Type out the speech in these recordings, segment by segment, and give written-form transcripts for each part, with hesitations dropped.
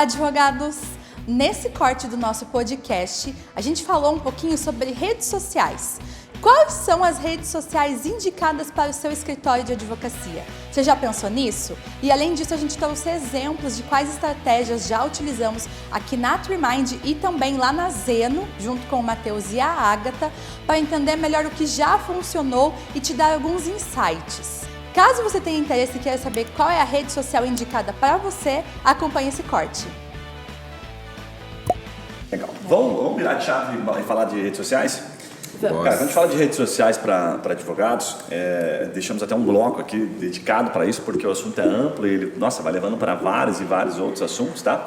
Advogados, nesse corte do nosso podcast, a gente falou um pouquinho sobre redes sociais. Quais são as redes sociais indicadas para o seu escritório de advocacia? Você já pensou nisso? E além disso, a gente trouxe exemplos de quais estratégias já utilizamos aqui na Trimind e também lá na Zeno, junto com o Matheus e a Ágata, para entender melhor o que já funcionou e te dar alguns insights. Caso você tenha interesse e queira saber qual é a rede social indicada para você, acompanhe esse corte. Legal. Vamos virar de chave e falar de redes sociais? Cara, quando a gente fala de redes sociais para advogados, deixamos até um bloco aqui dedicado para isso, porque o assunto é amplo e ele, vai levando para vários e vários outros assuntos, tá?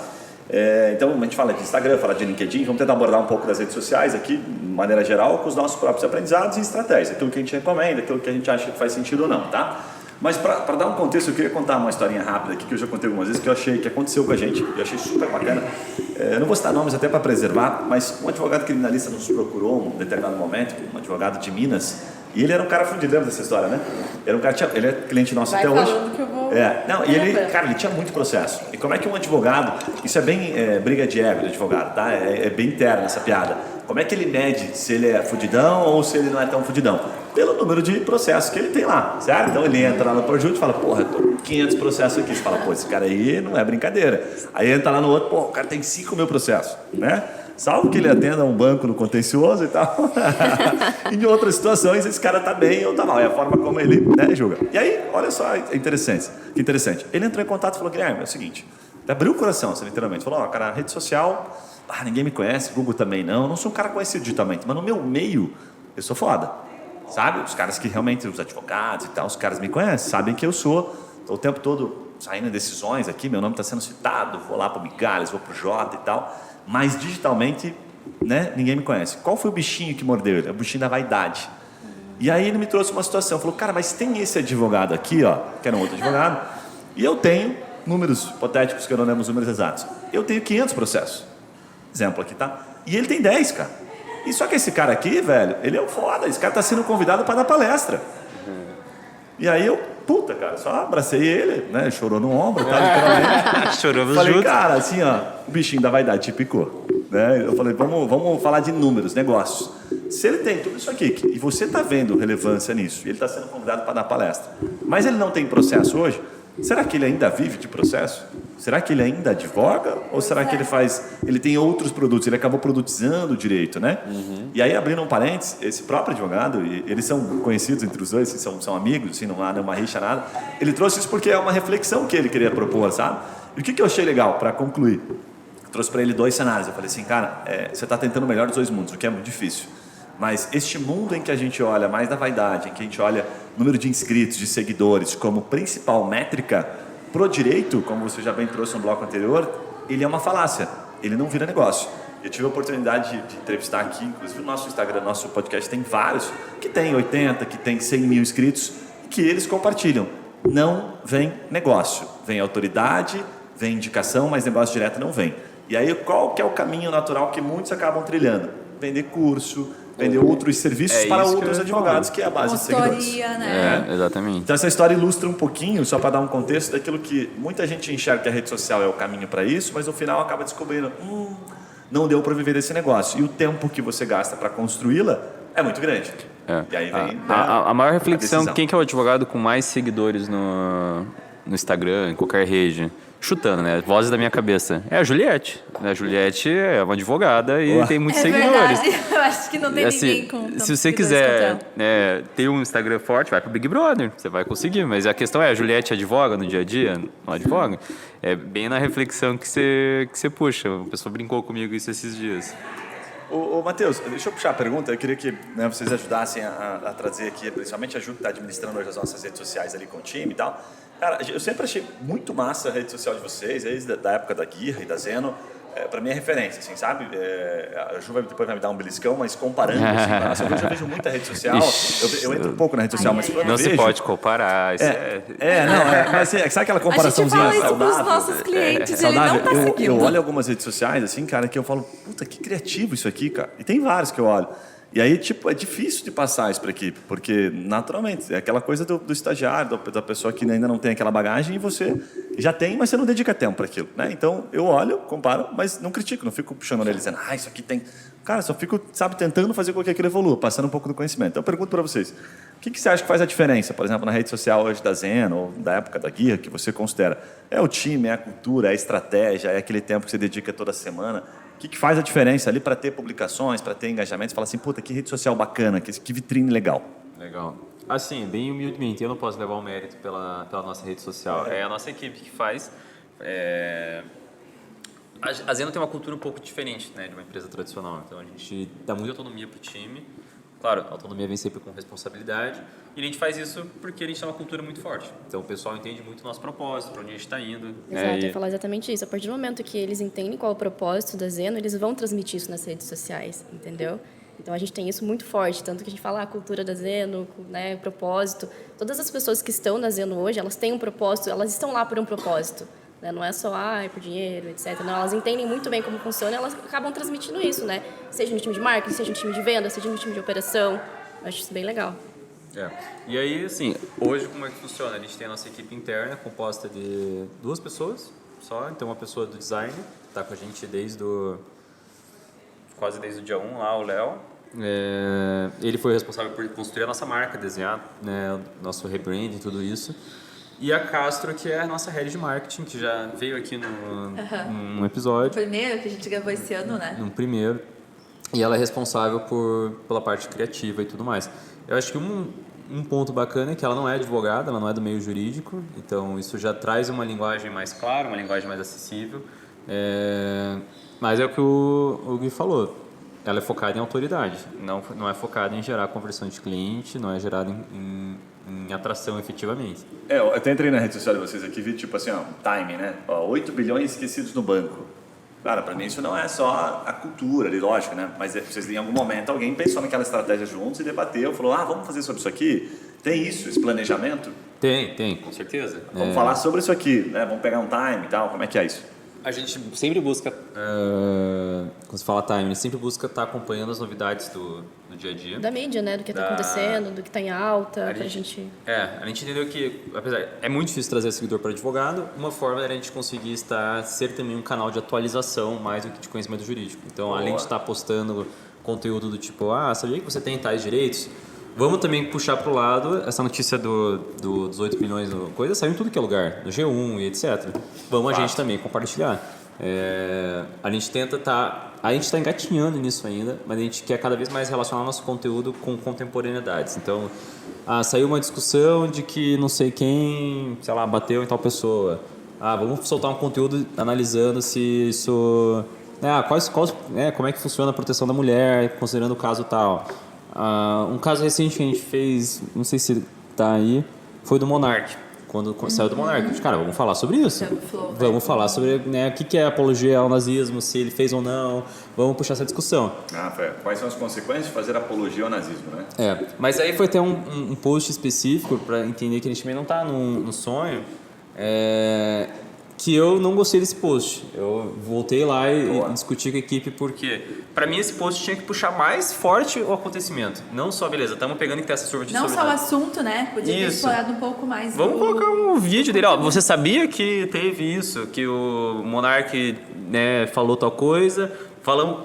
Então, a gente fala de Instagram, fala de LinkedIn, vamos tentar abordar um pouco das redes sociais aqui, de maneira geral, com os nossos próprios aprendizados e estratégias, aquilo que a gente recomenda, aquilo que a gente acha que faz sentido ou não, tá? Mas para dar um contexto, eu queria contar uma historinha rápida aqui, que eu já contei algumas vezes, que eu achei que aconteceu com a gente, eu achei super bacana. Eu não vou citar nomes até para preservar, mas um advogado criminalista nos procurou em um determinado momento, um advogado de Minas, e ele era um cara fudido, lembra dessa história, né? Era um cara, ele é cliente nosso até hoje. Que eu vou... E ele tinha muito processo. E como é que um advogado, isso é bem briga de ego de advogado, tá? É bem interna essa piada. Como é que ele mede se ele é fudidão ou se ele não é tão fudidão? Pelo número de processos que ele tem lá, certo? Então ele entra lá no Projut e fala, porra, tô com 500 processos aqui. Você fala, pô, esse cara aí não é brincadeira. Aí entra lá no outro, pô, o cara tem 5.000 processos, né? Salvo que ele atenda um banco no contencioso e tal. E em outras situações esse cara tá bem ou tá mal. É a forma como ele julga. E aí, olha só, que interessante. Ele entrou em contato e falou, Guilherme, é o seguinte, abriu o coração, assim, literalmente. Falou, cara, rede social, ninguém me conhece, Google também não sou um cara conhecido digitalmente, mas no meu meio eu sou foda. Sabe? Os caras que realmente, os advogados e tal, os caras me conhecem, sabem que eu sou. Tô o tempo todo saindo em decisões aqui, meu nome está sendo citado, vou lá para o Migalhas, vou para o Jota e tal. Mas digitalmente, ninguém me conhece. Qual foi o bichinho que mordeu ele? É o bichinho da vaidade. E aí ele me trouxe uma situação, falou, cara, mas tem esse advogado aqui, ó, que era um outro advogado, e eu tenho números hipotéticos, que eu não lembro os números exatos. Eu tenho 500 processos. Exemplo aqui, tá? E ele tem 10, cara. E só que esse cara aqui, velho, ele é o foda, esse cara tá sendo convidado para dar palestra. E aí eu, cara, só abracei ele, chorou no ombro, tá, literalmente. Choramos falei, juntos. cara, assim, ó, o bichinho da vaidade te picou, Eu falei, vamos falar de números, negócios. Se ele tem tudo isso aqui, e você tá vendo relevância nisso, e ele tá sendo convidado para dar palestra, mas ele não tem processo hoje, será que ele ainda vive de processo? Será que ele ainda advoga? Ou será que ele tem outros produtos? Ele acabou produtizando o direito, né? E aí, abrindo um parênteses, esse próprio advogado, e eles são conhecidos entre os dois, assim, são amigos, assim, não há nenhuma rixa, nada. Ele trouxe isso porque é uma reflexão que ele queria propor, sabe? E o que eu achei legal, para concluir? Eu trouxe para ele 2 cenários. Eu falei assim, cara, você está tentando o melhor dos 2 mundos, o que é muito difícil. Mas este mundo em que a gente olha mais da vaidade, em que a gente olha número de inscritos, de seguidores, como principal métrica, pro direito, como você já bem trouxe no bloco anterior, ele é uma falácia, ele não vira negócio. Eu tive a oportunidade de entrevistar aqui, inclusive no nosso Instagram, nosso podcast, tem vários que tem 80, que tem 100 mil inscritos, que eles compartilham. Não vem negócio, vem autoridade, vem indicação, mas negócio direto não vem. E aí qual que é o caminho natural que muitos acabam trilhando? Vender curso, vender outros serviços para outros advogados, que é a base de seguidores. Exatamente. Então essa história ilustra um pouquinho, só para dar um contexto, daquilo que muita gente enxerga que a rede social é o caminho para isso, mas no final acaba descobrindo, não deu para viver desse negócio. E o tempo que você gasta para construí-la é muito grande. E aí vem a maior reflexão, quem que é o advogado com mais seguidores no Instagram, em qualquer rede? Chutando, Vozes da minha cabeça. É a Juliette. A Juliette é uma advogada e tem muitos seguidores. Verdade. Eu acho que não tem ninguém com se você quiser ter um Instagram forte, vai pro Big Brother. Você vai conseguir. Mas a questão é, a Juliette advoga no dia a dia? Não advoga? É bem na reflexão que você puxa. A pessoa brincou comigo isso esses dias. Ô Matheus, deixa eu puxar a pergunta. Eu queria que vocês ajudassem a trazer aqui, principalmente a Ju, que está administrando hoje as nossas redes sociais ali com o time e tal. Cara, eu sempre achei muito massa a rede social de vocês, desde da época da Guirra e da Zeno. Para mim é referência, assim, sabe? A Ju depois vai me dar um beliscão, mas comparando, assim, eu já vejo muita rede social. Eu entro um pouco na rede social, mas não se pode comparar. Mas sabe aquela comparaçãozinha a gente fala isso saudável? pros nossos clientes, saudável. ele não tá seguindo. Eu olho algumas redes sociais, assim, cara, que eu falo, puta, que criativo isso aqui, cara. E tem vários que eu olho. E aí, tipo, é difícil de passar isso para a equipe, porque, naturalmente, é aquela coisa do estagiário, da pessoa que ainda não tem aquela bagagem e você já tem, mas você não dedica tempo para aquilo, né? Então, eu olho, comparo, mas não critico, não fico puxando nele dizendo, isso aqui tem... Cara, só fico, sabe, tentando fazer com que aquilo evolua, passando um pouco do conhecimento. Então, eu pergunto para vocês, o que você acha que faz a diferença, por exemplo, na rede social hoje da Zeno, ou da época da Guia, que você considera? É o time, é a cultura, é a estratégia, é aquele tempo que você dedica toda semana? O que faz a diferença ali para ter publicações, para ter engajamentos? Fala assim, puta, que rede social bacana, que vitrine legal. Legal. Assim, bem humildemente, eu não posso levar o mérito pela nossa rede social. É a nossa equipe que faz. A Zeno tem uma cultura um pouco diferente, né, de uma empresa tradicional. Então, a gente dá muita autonomia para o time. Claro, a autonomia vem sempre com responsabilidade. E a gente faz isso porque a gente tem uma cultura muito forte. Então, o pessoal entende muito o nosso propósito, para onde a gente está indo. Exato, eu ia falar exatamente isso. A partir do momento que eles entendem qual é o propósito da Zeno, eles vão transmitir isso nas redes sociais, entendeu? Então, a gente tem isso muito forte. Tanto que a gente fala a cultura da Zeno, né, propósito. Todas as pessoas que estão na Zeno hoje, elas têm um propósito, elas estão lá por um propósito. Né? Não é só, é por dinheiro, etc. Não, elas entendem muito bem como funciona e elas acabam transmitindo isso, né? Seja no time de marketing, seja no time de venda, seja no time de operação. Eu acho isso bem legal. E aí, assim, hoje como é que funciona? A gente tem a nossa equipe interna composta de 2 pessoas só. Então, uma pessoa do design, está com a gente quase desde o dia 1 lá, o Léo. Ele foi responsável por construir a nossa marca, desenhar, né, o nosso rebranding, tudo isso. E a Castro, que é a nossa head de marketing, que já veio aqui num episódio. O primeiro que a gente gravou esse ano, né? No primeiro. E ela é responsável pela parte criativa e tudo mais. Eu acho que um ponto bacana é que ela não é advogada, ela não é do meio jurídico. Então, isso já traz uma linguagem mais clara, uma linguagem mais acessível. Mas é o que o Gui falou. Ela é focada em autoridade. Não é focada em gerar conversão de cliente, não é gerada em atração efetivamente. Eu até entrei na rede social de vocês aqui e vi tipo assim, um time, né? 8 bilhões esquecidos no banco. Cara, para mim isso não é só a cultura ali, lógico, né? Mas vocês em algum momento alguém pensou naquela estratégia juntos e debateu, falou, vamos fazer sobre isso aqui? Tem isso, esse planejamento? Tem, com certeza. Vamos falar sobre isso aqui, né? Vamos pegar um time e tal, como é que é isso? A gente sempre busca, quando se fala time, a gente sempre busca estar acompanhando as novidades do dia a dia. Da mídia, né? Do que está acontecendo, do que está em alta, a gente entendeu que, apesar, é muito difícil trazer seguidor para advogado, uma forma era a gente conseguir ser também um canal de atualização mais do que de conhecimento jurídico. Então, além de estar postando conteúdo do tipo, sabia que você tem tais direitos? Vamos também puxar para o lado essa notícia dos 8 bilhões, coisa saiu em tudo que é lugar, no G1 e etc. Vamos a gente também compartilhar. A gente a gente está engatinhando nisso ainda, mas a gente quer cada vez mais relacionar nosso conteúdo com contemporaneidades. Então, saiu uma discussão de que não sei quem, sei lá, bateu em tal pessoa. Vamos soltar um conteúdo analisando se isso... como é que funciona a proteção da mulher, considerando o caso tal. Um caso recente que a gente fez, não sei se tá aí, foi do Monark. Quando saiu do Monark, cara, vamos falar sobre isso. Vamos falar sobre o que é apologia ao nazismo, se ele fez ou não. Vamos puxar essa discussão. Quais são as consequências de fazer apologia ao nazismo, né? Mas aí foi até um post específico para entender que a gente também não tá no sonho. Que eu não gostei desse post. Eu voltei lá e discuti com a equipe porque, para mim, esse post tinha que puxar mais forte o acontecimento. Não só, beleza, estamos pegando que tem essa sorvete de Não só o assunto, né? Podia ter explorado um pouco mais. Vamos colocar um vídeo dele. Você sabia que teve isso? Que o Monark, né, falou tal coisa...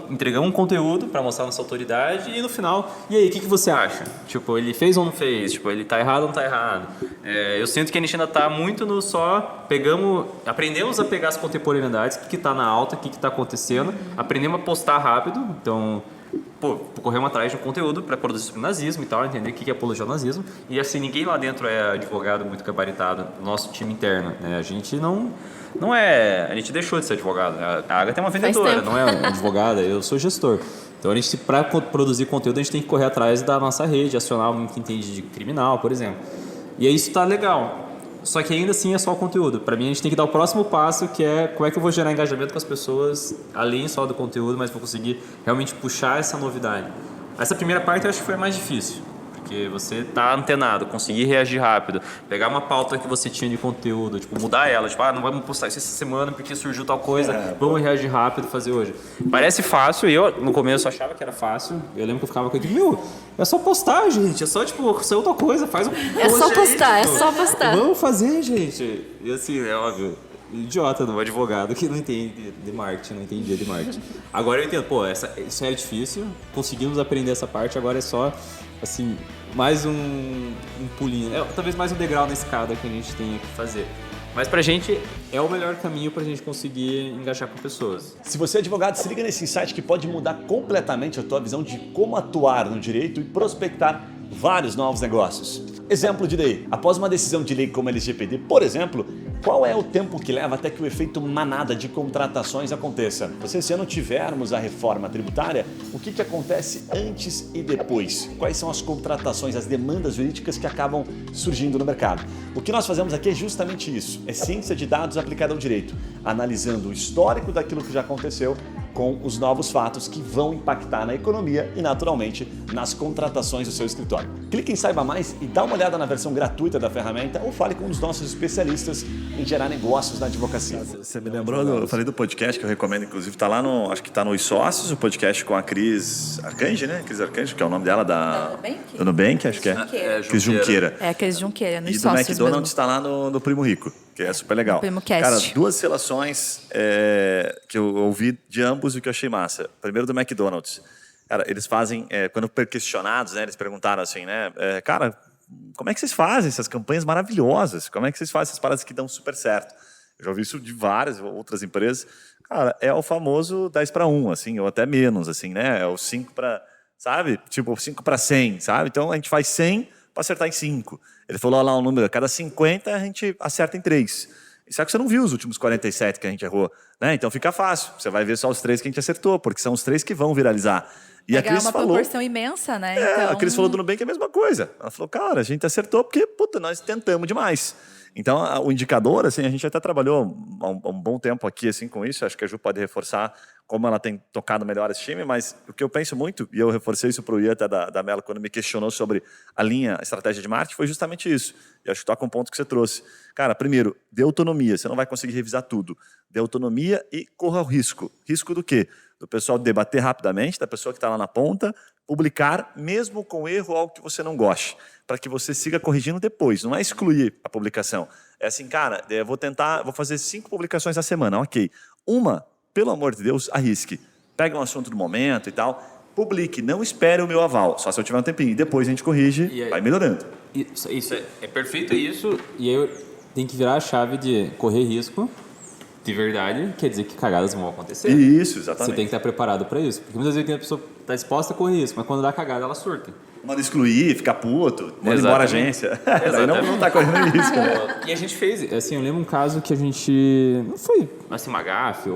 entregamos um conteúdo para mostrar nossa autoridade e no final, e aí, o que você acha? Tipo, ele fez ou não fez? Tipo, ele tá errado ou não tá errado? Eu sinto que a gente ainda tá muito no aprendemos a pegar as contemporaneidades, o que tá na alta, o que tá acontecendo, aprendemos a postar rápido, então, corremos atrás de um conteúdo para produzir sobre nazismo e tal, entender o que é apologia ao nazismo, e assim, ninguém lá dentro é advogado muito gabaritado, nosso time interno, né? A gente não é... A gente deixou de ser advogado. A Agatha é uma vendedora, não é advogada. Eu sou gestor. Então, para produzir conteúdo, a gente tem que correr atrás da nossa rede, acionar alguém que entende de criminal, por exemplo. E aí isso está legal. Só que ainda assim é só o conteúdo. Para mim, a gente tem que dar o próximo passo, que é como é que eu vou gerar engajamento com as pessoas, além só do conteúdo, mas vou conseguir realmente puxar essa novidade. Essa primeira parte eu acho que foi a mais difícil. porque você tá antenado, conseguir reagir rápido, pegar uma pauta que você tinha de conteúdo, tipo, mudar ela, tipo, não vamos postar isso essa semana porque surgiu tal coisa, vamos reagir rápido e fazer hoje. Parece fácil, e eu no começo achava que era fácil, eu lembro que eu ficava com aquilo, é só postar, gente, é só, tipo, saiu tal coisa, faz um post. É só postar, é só postar. Vamos fazer, gente. E assim, é óbvio, idiota, não, advogado que não entende de marketing, não entendia de marketing. Agora eu entendo, isso era difícil, conseguimos aprender essa parte, agora é só, assim, mais um pulinho, talvez mais um degrau na escada que a gente tenha que fazer. Mas pra gente é o melhor caminho pra gente conseguir engajar com pessoas. Se você é advogado, se liga nesse insight que pode mudar completamente a tua visão de como atuar no direito e prospectar vários novos negócios. Exemplo de lei. Após uma decisão de lei como a LGPD, por exemplo, qual é o tempo que leva até que o efeito manada de contratações aconteça? Se não tivermos a reforma tributária, o que acontece antes e depois? Quais são as contratações, as demandas jurídicas que acabam surgindo no mercado? O que nós fazemos aqui é justamente isso, é ciência de dados aplicada ao direito, analisando o histórico daquilo que já aconteceu com os novos fatos que vão impactar na economia e, naturalmente, nas contratações do seu escritório. Clique em Saiba Mais e dá uma olhada na versão gratuita da ferramenta ou fale com um dos nossos especialistas em gerar negócios na advocacia. Você me lembrou, eu falei do podcast que eu recomendo, inclusive, tá lá no, acho que tá no Os Sócios, o podcast com a Cris Arcanjo, né? Cris Arcanjo, que é o nome dela do Nubank, acho que é. Cris Junqueira. É, Cris Junqueira, no E do Sócios McDonald's mesmo. está lá no Primo Rico, que é super legal. Primo Cast. Cara, duas relações que eu ouvi de ambos e que eu achei massa. Primeiro do McDonald's. Cara, eles fazem, quando questionados, né, eles perguntaram assim, né, cara, como é que vocês fazem essas campanhas maravilhosas? Como é que vocês fazem essas paradas que dão super certo? Eu já ouvi isso de várias outras empresas. Cara, é o famoso 10 para 1, assim, ou até menos, assim, né? É o 5 para, sabe? Tipo, 5 para 100, sabe? Então, a gente faz 100 para acertar em 5. Ele falou lá um número, a cada 50 a gente acerta em 3. Só que você não viu os últimos 47 que a gente errou, né? Então fica fácil. Você vai ver só os 3 que a gente acertou, porque são os 3 que vão viralizar. E a Cris uma falou, proporção imensa, né? Então... a Cris falou do Nubank é a mesma coisa. Ela falou, cara, a gente acertou porque, nós tentamos demais. Então, o indicador, assim, a gente até trabalhou há um bom tempo aqui, assim, com isso. Acho que a Ju pode reforçar como ela tem tocado melhor esse time, mas o que eu penso muito, e eu reforcei isso para o Ian até da Melo, quando me questionou sobre a estratégia de marketing, foi justamente isso. E acho que toca um ponto que você trouxe. Cara, primeiro, dê autonomia. Você não vai conseguir revisar tudo. Dê autonomia e corra o risco. Risco do quê? Do pessoal debater rapidamente, da pessoa que está lá na ponta, publicar, mesmo com erro, algo que você não goste, para que você siga corrigindo depois. Não é excluir a publicação. É assim, cara, vou fazer 5 publicações na semana, ok. Uma, pelo amor de Deus, arrisque. Pega um assunto do momento e tal, publique, não espere o meu aval, só se eu tiver um tempinho. Depois a gente corrige, vai melhorando. Isso é perfeito isso, e aí eu tenho que virar a chave de correr risco, de verdade, quer dizer que cagadas vão acontecer. Isso, exatamente. Você tem que estar preparado para isso. Porque muitas vezes a pessoa está disposta a correr risco, mas quando dá cagada, ela surta. Manda excluir, ficar puto, manda embora a agência. Daí não está correndo risco, né? E a gente fez, assim, eu lembro um caso que a gente, não foi assim uma gafe,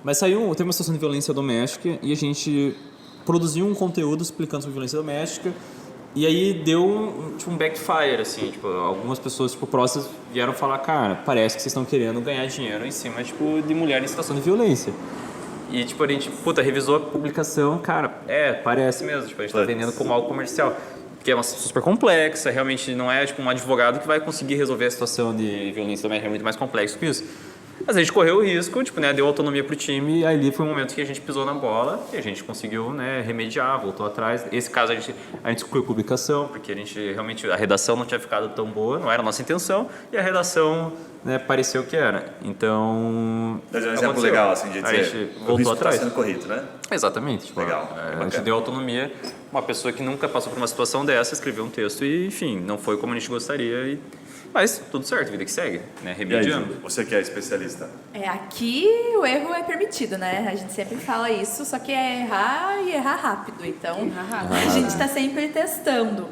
mas teve uma situação de violência doméstica e a gente produziu um conteúdo explicando sobre violência doméstica. E aí deu um backfire, assim, tipo, algumas pessoas, próximas vieram falar, cara, parece que vocês estão querendo ganhar dinheiro em cima, de mulher em situação de violência. E, a gente, revisou a publicação, cara, parece mesmo, a gente tá vendendo como algo comercial. Porque é uma situação super complexa, realmente não é, um advogado que vai conseguir resolver a situação de violência doméstica, é muito mais complexo que isso. Mas a gente correu o risco, deu autonomia pro time, e ali foi o momento que a gente pisou na bola e a gente conseguiu, remediar, voltou atrás. Esse caso a gente excluiu a publicação, porque a gente realmente, a redação não tinha ficado tão boa, não era a nossa intenção, e a redação pareceu que era. Então. Mas é um exemplo legal, assim, de dizer. A gente voltou atrás. Está sendo corrido, né? Exatamente. Legal. A gente deu autonomia. Uma pessoa que nunca passou por uma situação dessa escreveu um texto e, enfim, não foi como a gente gostaria. Mas tudo certo, vida que segue, remediando. E aí, você que é especialista? Aqui o erro é permitido, né? A gente sempre fala isso, só que é errar e errar rápido. Então, a gente está sempre testando.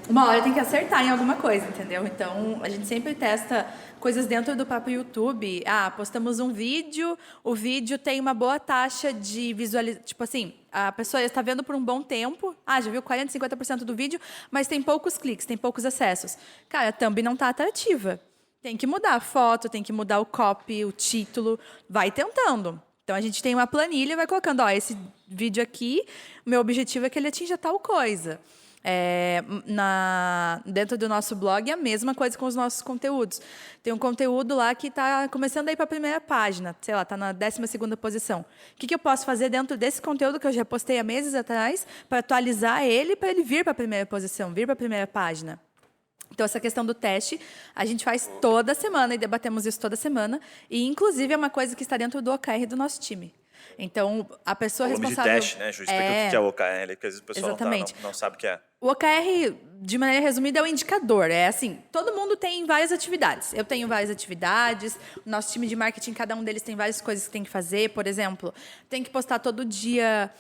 Uma hora tem que acertar em alguma coisa, entendeu? Então, a gente sempre testa coisas dentro do próprio YouTube. Postamos um vídeo, o vídeo tem uma boa taxa de visualização. Tipo assim, a pessoa está vendo por um bom tempo. Já viu 40%, 50% do vídeo, mas tem poucos cliques, tem poucos acessos. Cara, a thumb não está atrativa. Tem que mudar a foto, tem que mudar o copy, o título. Vai tentando. Então, a gente tem uma planilha e vai colocando, esse vídeo aqui, o meu objetivo é que ele atinja tal coisa. Dentro do nosso blog, a mesma coisa com os nossos conteúdos. Tem um conteúdo lá que está começando a ir para a primeira página, sei lá, está na 12ª posição. O que eu posso fazer dentro desse conteúdo que eu já postei há meses atrás para atualizar ele, para ele vir para a primeira posição, vir para a primeira página? Então, essa questão do teste, a gente faz toda semana e debatemos isso toda semana. E, inclusive, é uma coisa que está dentro do OKR do nosso time. Então, a pessoa responsável... de teste, né, Ju? Explica o que é o OKR, porque às vezes o pessoal não sabe o que é. O OKR, de maneira resumida, é o indicador. É assim, todo mundo tem várias atividades. Eu tenho várias atividades, o nosso time de marketing, cada um deles tem várias coisas que tem que fazer. Por exemplo, tem que postar todo dia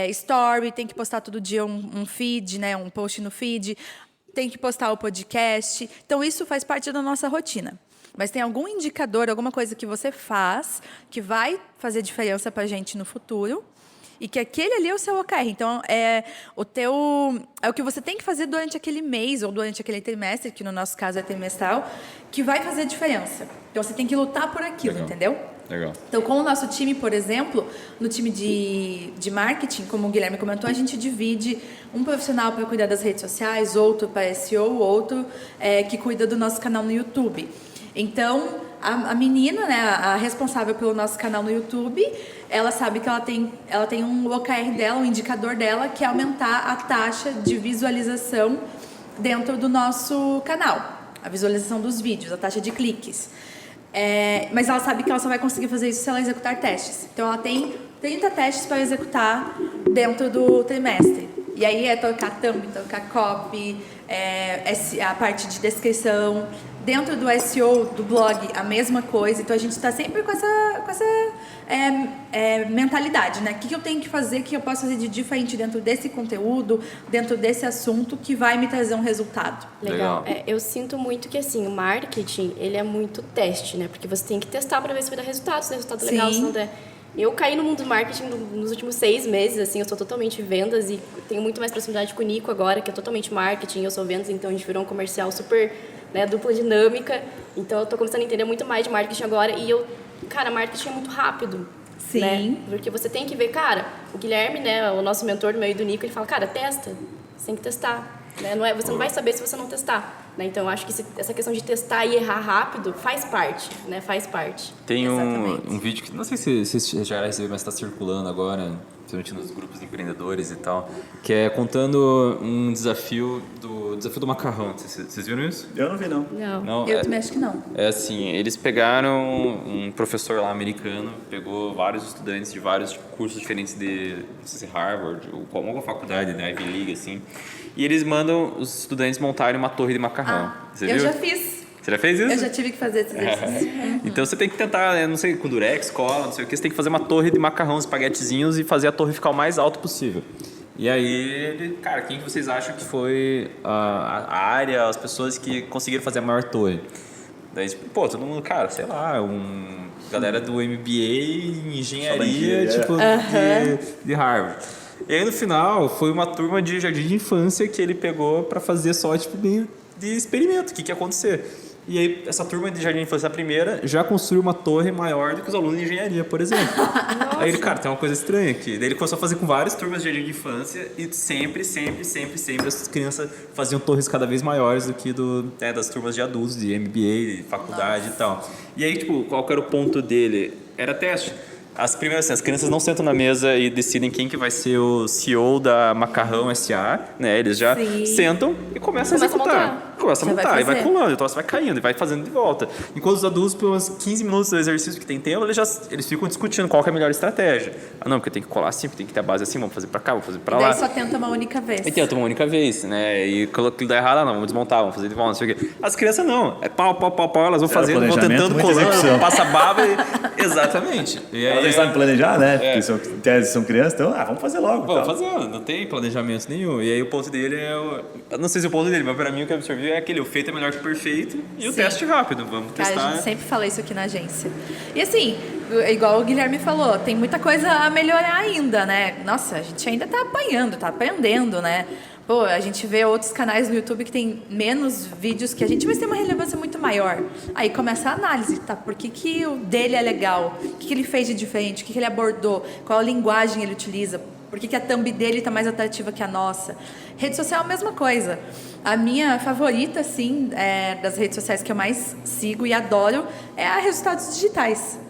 story, tem que postar todo dia um feed, né, um post no feed, tem que postar o podcast. Então, isso faz parte da nossa rotina. Mas tem algum indicador, alguma coisa que você faz que vai fazer diferença para a gente no futuro e que aquele ali é o seu OKR. Então, é o que você tem que fazer durante aquele mês ou durante aquele trimestre, que no nosso caso é trimestral, que vai fazer diferença. Então, você tem que lutar por aquilo, entendeu? Legal. Então, com o nosso time, por exemplo, no time de marketing, como o Guilherme comentou, a gente divide um profissional para cuidar das redes sociais, outro para SEO, outro que cuida do nosso canal no YouTube. Então, a menina, né, a responsável pelo nosso canal no YouTube, ela sabe que ela tem um OKR dela, um indicador dela, que é aumentar a taxa de visualização dentro do nosso canal. A visualização dos vídeos, a taxa de cliques. Mas ela sabe que ela só vai conseguir fazer isso se ela executar testes. Então, ela tem 30 testes para executar dentro do trimestre. E aí é trocar thumb, trocar copy, a parte de descrição. Dentro do SEO, do blog, a mesma coisa. Então, a gente está sempre com essa mentalidade, né? O que eu tenho que fazer, o que eu posso fazer de diferente dentro desse conteúdo, dentro desse assunto, que vai me trazer um resultado. Legal. Eu sinto muito que, assim, o marketing, ele é muito teste, né? Porque você tem que testar para ver se vai dar resultado, se der resultado legal, se não der. Eu caí no mundo do marketing nos últimos 6 meses, assim, eu sou totalmente vendas e tenho muito mais proximidade com o Nico agora, que é totalmente marketing, eu sou vendas, então a gente virou um comercial super, né, dupla dinâmica, então eu tô começando a entender muito mais de marketing agora e cara, marketing é muito rápido. Sim. Né? Porque você tem que ver, cara, o Guilherme, né, o nosso mentor do meio do Nico, ele fala, cara, testa, você tem que testar. Né? Você não vai saber se você não testar. Né? Então, eu acho que essa questão de testar e errar rápido faz parte, né? Faz parte. Tem um vídeo que, não sei se você já recebeu, mas está circulando agora, principalmente nos grupos de empreendedores e tal, que é contando um desafio do macarrão. Vocês viram isso? Eu não vi, não. Não. Eu também acho que não. É assim, eles pegaram um professor lá americano, pegou vários estudantes de vários cursos diferentes de não sei se Harvard ou alguma faculdade, né, Ivy League, assim, e eles mandam os estudantes montarem uma torre de macarrão. Você viu? Eu já fiz. Você já fez isso? Eu já tive que fazer esse exercício. Então você tem que tentar, não sei, com durex, cola, não sei o que, você tem que fazer uma torre de macarrão, espaguetezinhos e fazer a torre ficar o mais alto possível. E aí, cara, quem que vocês acham que foi a área, as pessoas que conseguiram fazer a maior torre? Daí, tipo, todo mundo, cara, sei lá, galera do MBA em engenharia, tipo, de Harvard. E aí, no final, foi uma turma de jardim de infância que ele pegou pra fazer só, tipo, meio de experimento, o que ia acontecer. E aí, essa turma de jardim de infância, a primeira, já construiu uma torre maior do que os alunos de engenharia, por exemplo. Aí ele, cara, tem uma coisa estranha aqui. Daí ele começou a fazer com várias turmas de jardim de infância e sempre as crianças faziam torres cada vez maiores do que das turmas de adultos, de MBA, de faculdade e tal. E aí, tipo, qual que era o ponto dele? Era teste. As crianças não sentam na mesa e decidem quem que vai ser o CEO da Macarrão S.A., né? Eles já sentam e começam a executar. Começa a montar e vai colando, então você vai caindo e vai fazendo de volta. Enquanto os adultos, por uns 15 minutos do exercício que tem tempo, eles ficam discutindo qual que é a melhor estratégia. Ah, não, porque tem que colar assim, porque tem que ter a base assim, vamos fazer pra cá, vamos fazer pra lá. E daí só tenta uma única vez. E tenta uma única vez, né? E quando dá errado, não, vamos desmontar, vamos fazer de volta, não sei o quê. As crianças não, é pau, elas vão fazendo, vão tentando, colando, passa baba e... Exatamente. E aí, eles sabem planejar, né? Porque são crianças, então, vamos fazer logo. Vamos fazer, não tem planejamento nenhum. E aí o ponto dele eu não sei se o ponto dele, mas pra mim o que eu absorvi é aquele, o feito é melhor que o perfeito e o teste rápido, vamos testar. Cara, a gente sempre fala isso aqui na agência. E assim, igual o Guilherme falou, tem muita coisa a melhorar ainda, né? Nossa, a gente ainda tá apanhando, tá aprendendo, né? Pô, a gente vê outros canais no YouTube que tem menos vídeos que a gente, mas tem uma relevância muito maior. Aí começa a análise, tá? Por que o dele é legal? O que ele fez de diferente? O que ele abordou? Qual linguagem ele utiliza? Por que a thumb dele tá mais atrativa que a nossa? Rede social é a mesma coisa. A minha favorita, assim, das redes sociais que eu mais sigo e adoro é a Resultados Digitais.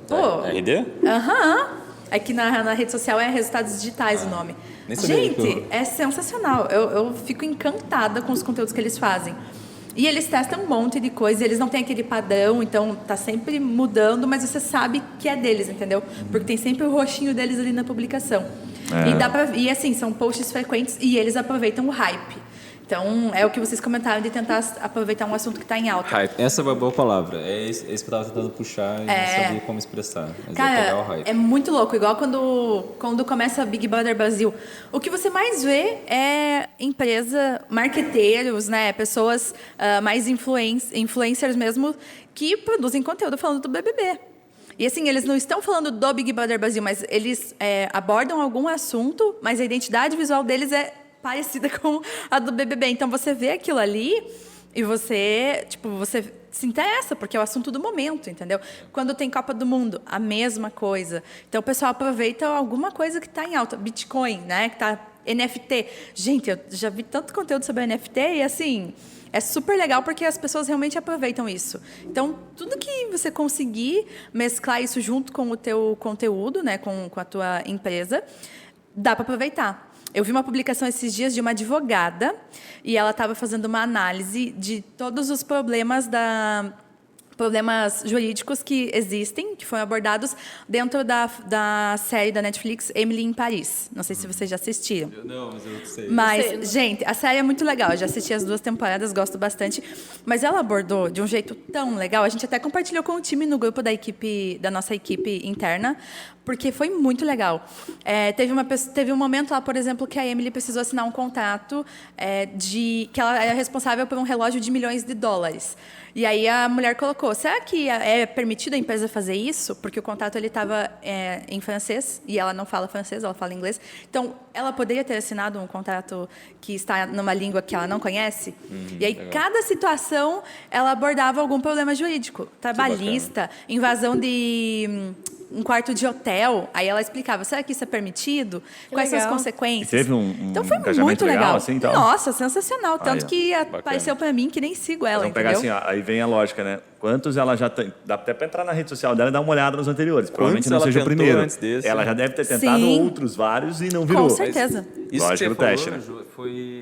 Pô, RD? aham. Aqui na rede social é Resultados Digitais o nome. nem sabia Gente, que é sensacional. Eu fico encantada com os conteúdos que eles fazem. E eles testam um monte de coisa, eles não têm aquele padrão, então tá sempre mudando, mas você sabe que é deles, entendeu? Porque tem sempre o rostinho deles ali na publicação. E assim, são posts frequentes e eles aproveitam o hype. Então, é o que vocês comentaram de tentar aproveitar um assunto que está em alta. Hype. Essa é uma boa palavra. É isso que eu estava tentando puxar e não sabia como expressar. Mas é pegar o Cara, hype. é muito louco. Igual quando começa Big Brother Brasil. O que você mais vê é empresa, marqueteiros, né? Pessoas mais influencers mesmo, que produzem conteúdo falando do BBB. E assim, eles não estão falando do Big Brother Brasil, mas eles abordam algum assunto, mas a identidade visual deles é parecida com a do BBB. Então, você vê aquilo ali e você se interessa, porque é o assunto do momento, entendeu? Quando tem Copa do Mundo, a mesma coisa. Então, o pessoal aproveita alguma coisa que está em alta. Bitcoin, né? Que tá NFT. Gente, eu já vi tanto conteúdo sobre NFT e, assim, é super legal porque as pessoas realmente aproveitam isso. Então, tudo que você conseguir mesclar isso junto com o teu conteúdo, né? Com a tua empresa, dá para aproveitar. Eu vi uma publicação esses dias de uma advogada e ela estava fazendo uma análise de todos os problemas jurídicos que existem, que foram abordados dentro da série da Netflix Emily em Paris. Não sei se vocês já assistiram. Não, mas eu sei. Mas, gente, a série é muito legal. Eu já assisti as 2 temporadas, gosto bastante. Mas ela abordou de um jeito tão legal. A gente até compartilhou com o time no grupo da nossa equipe interna, porque foi muito legal. Teve um momento lá, por exemplo, que a Emily precisou assinar um contrato que ela era responsável por um relógio de milhões de dólares. E aí a mulher colocou, será que é permitido a empresa fazer isso? Porque o contrato estava em francês, e ela não fala francês, ela fala inglês. Então, ela poderia ter assinado um contrato que está numa língua que ela não conhece. E aí, legal. cada situação, ela abordava algum problema jurídico. Trabalhista, invasão de um quarto de hotel. Aí ela explicava, será que isso é permitido? Quais são as legal. consequências? E teve Então, foi engajamento muito legal. assim, então? Nossa, sensacional. Tanto Aí, que bacana. apareceu para mim que nem sigo ela, Vamos pegar entendeu? assim, ó, aí vem a lógica, né? Quantos ela já tem? Dá até para entrar na rede social dela e dar uma olhada nos anteriores. Provavelmente não ela seja o tentou primeiro. antes desse? Ela já deve ter tentado Sim. outros vários e não virou. Com certeza. Isso Lógico, que você no falou, teste, né? Ju,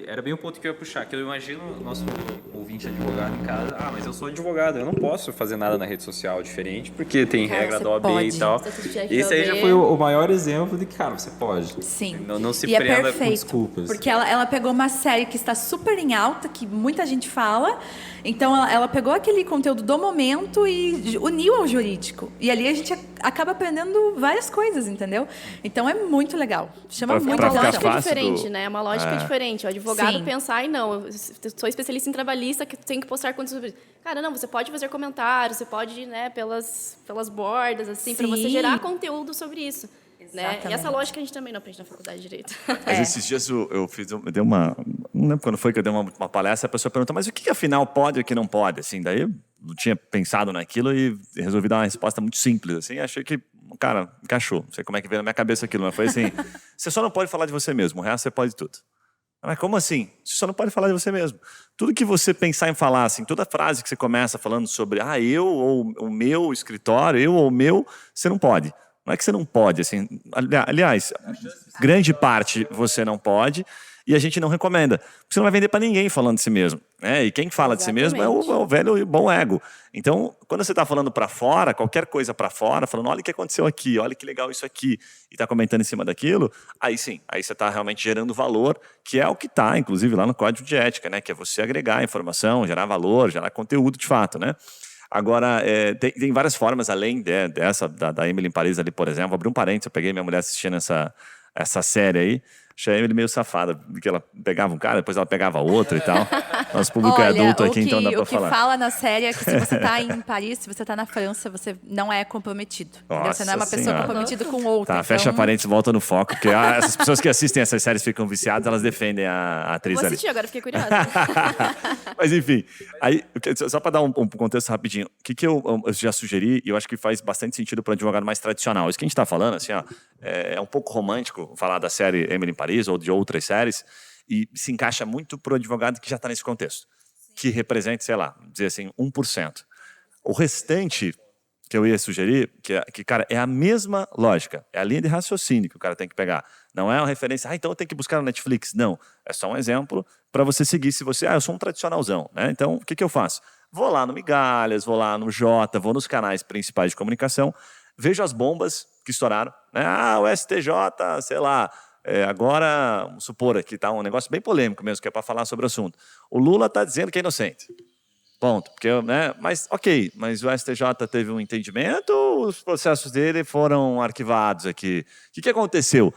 era bem o ponto que eu ia puxar, que eu imagino o nosso ouvinte advogado em casa, mas eu sou advogado, eu não posso fazer nada na rede social diferente, porque tem Cara, regra você da OAB pode. e tal. Estatuto de OAB. Esse aí já foi O maior exemplo de que, cara, você pode. Sim. Não se e é prenda com perfeito, desculpas. porque ela pegou uma série que está super em alta, que muita gente fala, então ela pegou aquele conteúdo do momento e uniu ao jurídico. E ali a gente acaba aprendendo várias coisas, entendeu? Então é muito legal. Chama Pra muito ficar a Uma atenção. lógica fácil diferente, do- né? É uma lógica diferente. O advogado Sim. pensar, não, eu sou especialista em trabalhista, que tem que postar conteúdo sobre isso. Cara, não, você pode fazer comentários, você pode ir, né, pelas bordas, assim, para você Sim. gerar conteúdo sobre isso. Né? E Exatamente. essa lógica a gente também não aprende na faculdade de Direito. Mas esses dias eu dei uma... Não lembro quando foi que eu dei uma palestra, a pessoa perguntou, mas o que afinal pode e o que não pode? Assim, daí eu não tinha pensado naquilo e resolvi dar uma resposta muito simples. Assim, achei que, cara, encaixou. Não sei como é que veio na minha cabeça aquilo, mas foi assim, você só não pode falar de você mesmo, o resto você pode tudo. Mas como assim? Você só não pode falar de você mesmo. Tudo que você pensar em falar, assim, toda frase que você começa falando sobre eu ou o meu escritório, eu ou o meu, você não pode. Não é que você não pode, assim. Aliás, grande parte você não pode e a gente não recomenda. Porque você não vai vender para ninguém falando de si mesmo. Né? E quem fala de si mesmo é o velho e bom ego. Então, quando você está falando para fora, qualquer coisa para fora, falando, olha o que aconteceu aqui, olha que legal isso aqui, e está comentando em cima daquilo, aí sim, aí você está realmente gerando valor, que é o que está, inclusive, lá no Código de Ética, né? Que é você agregar informação, gerar valor, gerar conteúdo de fato, né? Agora, tem várias formas, além dessa, da Emily em Paris ali, por exemplo. Vou abrir um parênteses, eu peguei minha mulher assistindo essa série aí. Achei a Emily meio safada, porque ela pegava um cara, depois ela pegava outro e tal. Nosso público é adulto aqui, então dá pra o que falar. fala na série é que se você tá em Paris, se você tá na França, você não é comprometido. Entendeu? Você não é uma Nossa pessoa Senhora. comprometida com outra. Tá, fecha parênteses, volta no foco, porque essas pessoas que assistem essas séries ficam viciadas, elas defendem a atriz Vou ali. assistir agora, fiquei curiosa. Mas enfim, aí, só para dar um contexto rapidinho, o que eu já sugeri, e eu acho que faz bastante sentido para um advogado mais tradicional. Isso que a gente está falando, assim, ó, é um pouco romântico falar da série Emily em Paris ou de outras séries, e se encaixa muito para o advogado que já está nesse contexto, que representa, sei lá, dizer assim, 1%. O restante que eu ia sugerir, que, cara, é a mesma lógica, é a linha de raciocínio que o cara tem que pegar. Não é uma referência, então eu tenho que buscar no Netflix. Não, é só um exemplo para você seguir. Se você, eu sou um tradicionalzão, né? Então, o que eu faço? Vou lá no Migalhas, vou lá no Jota, vou nos canais principais de comunicação, vejo as bombas que estouraram, né? O STJ, sei lá, agora, vamos supor aqui, tá um negócio bem polêmico mesmo, que é para falar sobre o assunto. O Lula está dizendo que é inocente. Ponto. Porque, né? Mas, ok, mas o STJ teve um entendimento ou os processos dele foram arquivados aqui? O que aconteceu?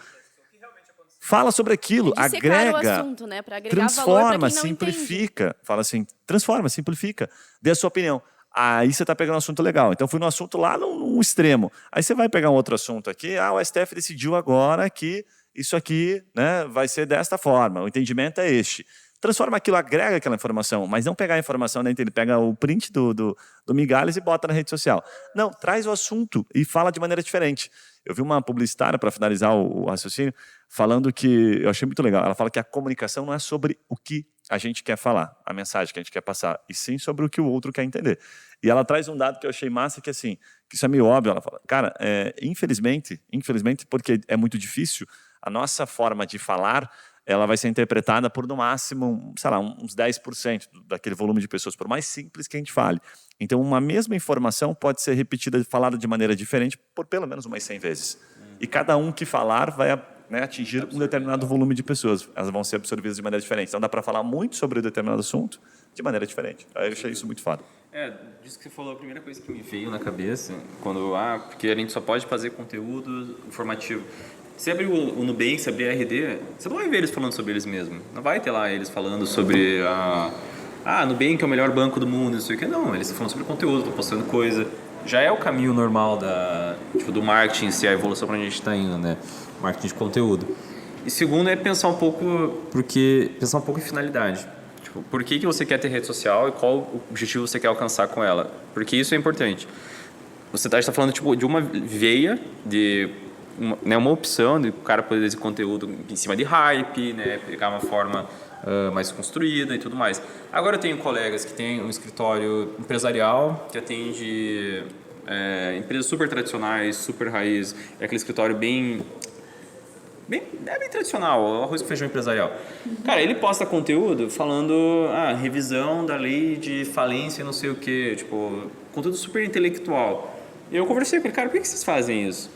Fala sobre aquilo, Dissecar o agrega, assunto, né? Para agregar valor para transforma, quem não simplifica. entende. Fala assim, transforma, simplifica. Dê a sua opinião. Aí você está pegando um assunto legal. Então, fui no assunto lá num extremo. Aí você vai pegar um outro assunto aqui. O STF decidiu agora que isso aqui, né, vai ser desta forma. O entendimento é este. Transforma aquilo, agrega aquela informação, mas não pegar a informação dentro, ele pega o print do Migalhas e bota na rede social. Não, traz o assunto e fala de maneira diferente. Eu vi uma publicitária, para finalizar o raciocínio, falando que, eu achei muito legal, ela fala que a comunicação não é sobre o que a gente quer falar, a mensagem que a gente quer passar, e sim sobre o que o outro quer entender. E ela traz um dado que eu achei massa, que assim, que isso é meio óbvio, ela fala, cara, infelizmente, porque é muito difícil, a nossa forma de falar, ela vai ser interpretada por, no máximo, sei lá, uns 10% daquele volume de pessoas, por mais simples que a gente fale. Então, uma mesma informação pode ser repetida, falada de maneira diferente, por pelo menos umas 100 vezes. E cada um que falar vai, né, atingir um determinado volume de pessoas. Elas vão ser absorvidas de maneira diferente. Então, dá para falar muito sobre um determinado assunto de maneira diferente. Aí eu achei isso muito foda. Disso que você falou, a primeira coisa que me veio na cabeça, porque a gente só pode fazer conteúdo informativo. Se abrir o Nubank, se abrir a RD, você não vai ver eles falando sobre eles mesmos. Não vai ter lá eles falando sobre Nubank é o melhor banco do mundo, não sei o que. Não, eles estão falando sobre conteúdo, estão postando coisa. Já é o caminho normal do marketing, se a evolução para onde a gente está indo, né? Marketing de conteúdo. E segundo é pensar um pouco em finalidade. Tipo, por que você quer ter rede social e qual objetivo você quer alcançar com ela? Porque isso é importante. Você está falando de uma veia de uma opção de o cara poder fazer conteúdo em cima de hype, né, pegar uma forma mais construída e tudo mais. Agora eu tenho colegas que têm um escritório empresarial que atende empresas super tradicionais, super raiz, é aquele escritório bem tradicional, arroz com feijão empresarial. Cara, ele posta conteúdo falando revisão da lei de falência, não sei o quê, tipo, conteúdo super intelectual. E eu conversei com ele, cara, por que vocês fazem isso?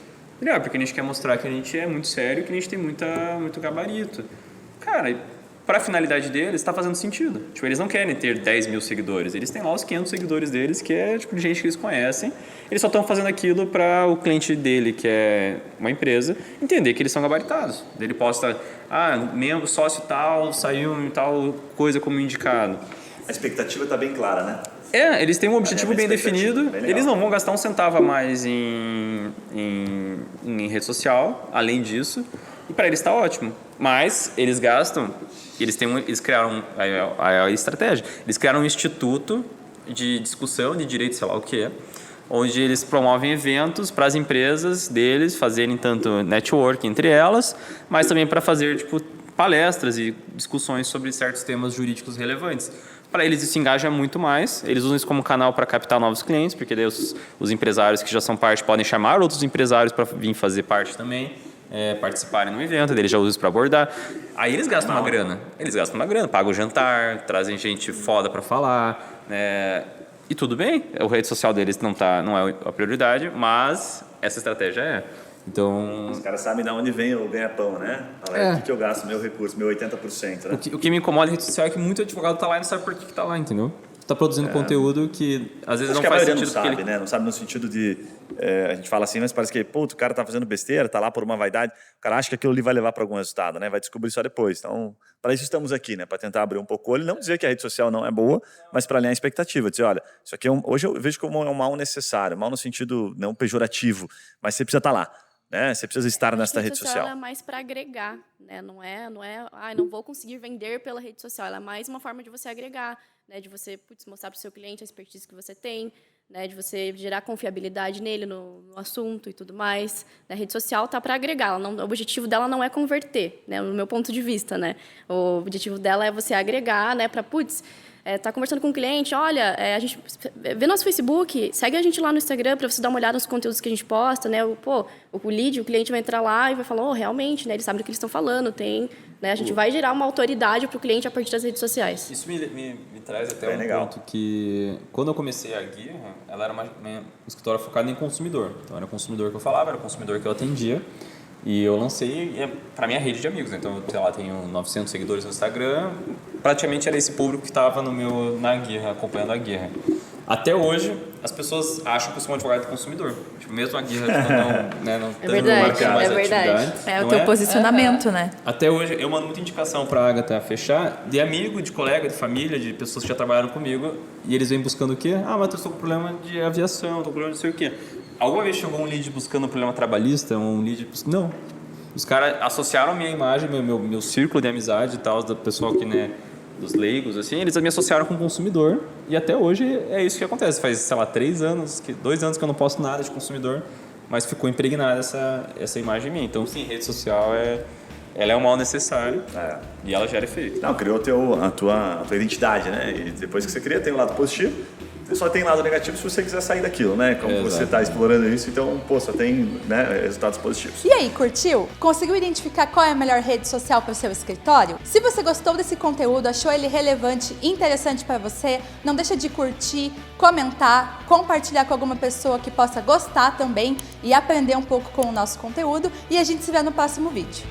Porque a gente quer mostrar que a gente é muito sério, que a gente tem muito gabarito. Cara, para a finalidade deles, está fazendo sentido. Tipo, eles não querem ter 10 mil seguidores. Eles têm lá os 500 seguidores deles, que é tipo de gente que eles conhecem. Eles só estão fazendo aquilo para o cliente dele, que é uma empresa, entender que eles são gabaritados. Ele posta, membro, sócio tal, saiu em tal coisa como indicado. A expectativa está bem clara, né? Eles têm um objetivo bem definido, bem eles não vão gastar um centavo a mais em rede social, além disso, e para eles está ótimo. Mas eles gastam, eles criaram a estratégia, eles criaram um instituto de discussão de direito, sei lá o que é, onde eles promovem eventos para as empresas deles fazerem tanto network entre elas, mas também para fazer palestras e discussões sobre certos temas jurídicos relevantes. Para eles isso engaja muito mais, eles usam isso como canal para captar novos clientes, porque daí os empresários que já são parte podem chamar outros empresários para vir fazer parte também, participarem no evento, eles já usam isso para abordar. Aí eles gastam uma grana, pagam o jantar, trazem gente foda para falar, e tudo bem, o rede social deles não é a prioridade, mas essa estratégia é. Então, os caras sabem de onde vem o ganha-pão, né? O que eu gasto, meu recurso, meu 80%, né? O que me incomoda em rede social é que muito advogado está lá e não sabe por que está lá, entendeu? tá produzindo conteúdo que às vezes Acho não que a faz maioria não sentido sabe, que ele... né? Não sabe no sentido de... a gente fala assim, mas parece que, pô, o cara tá fazendo besteira, tá lá por uma vaidade. O cara acha que aquilo ali vai levar para algum resultado, né? Vai descobrir só depois. Então, para isso estamos aqui, né? Para tentar abrir um pouco o olho. Não dizer que a rede social não é boa, mas para alinhar a expectativa. Dizer, olha, isso aqui hoje eu vejo como um mal necessário. Mal no sentido não pejorativo, mas você precisa estar lá. Né? Você precisa estar nesta rede social. Ela é mais para agregar, né? Não é, não vou conseguir vender pela rede social. Ela é mais uma forma de você agregar, né? De você mostrar para o seu cliente a expertise que você tem, né? De você gerar confiabilidade nele, no assunto e tudo mais. A rede social tá para agregar. O objetivo dela não é converter, né? No meu ponto de vista, né? O objetivo dela é você agregar, né? Para tá conversando com o cliente, olha, a gente vê nosso Facebook, segue a gente lá no Instagram para você dar uma olhada nos conteúdos que a gente posta, né? O cliente vai entrar lá e vai falar, realmente, né? Eles sabem do que eles estão falando, né? A gente vai gerar uma autoridade para o cliente a partir das redes sociais. Isso me traz até legal. Ponto que, quando eu comecei a Guirra, ela era um escritório focado em consumidor. Então, era o consumidor que eu falava, era o consumidor que eu atendia. E eu lancei para minha rede de amigos. Então, sei lá, tenho 900 seguidores no Instagram. Praticamente era esse público que estava na Guirra, acompanhando a Guirra. Até hoje, as pessoas acham que eu sou um advogado do consumidor. Tipo, mesmo a Guirra não tendo mais atividade. É o teu posicionamento, né? Até hoje, eu mando muita indicação para a Agatha fechar, de amigo, de colega, de família, de pessoas que já trabalharam comigo. E eles vêm buscando o quê? Mas eu estou com problema de aviação, estou com problema de não sei o quê. Alguma vez chegou um lead buscando um problema trabalhista? Não. Os caras associaram a minha imagem, meu círculo de amizade e tal, do pessoal que, né, dos leigos, assim, eles me associaram com o consumidor. E até hoje é isso que acontece. Faz, sei lá, 2 anos que eu não posto nada de consumidor, mas ficou impregnada essa imagem minha. Então, sim, rede social ela é um mal necessário e ela gera efeito. Não, criou a tua identidade, né? E depois que você cria, tem um lado positivo. Você só tem lado negativo se você quiser sair daquilo, né? Como você está explorando isso, então, só tem, né, resultados positivos. E aí, curtiu? Conseguiu identificar qual é a melhor rede social para o seu escritório? Se você gostou desse conteúdo, achou ele relevante e interessante para você, não deixa de curtir, comentar, compartilhar com alguma pessoa que possa gostar também e aprender um pouco com o nosso conteúdo. E a gente se vê no próximo vídeo.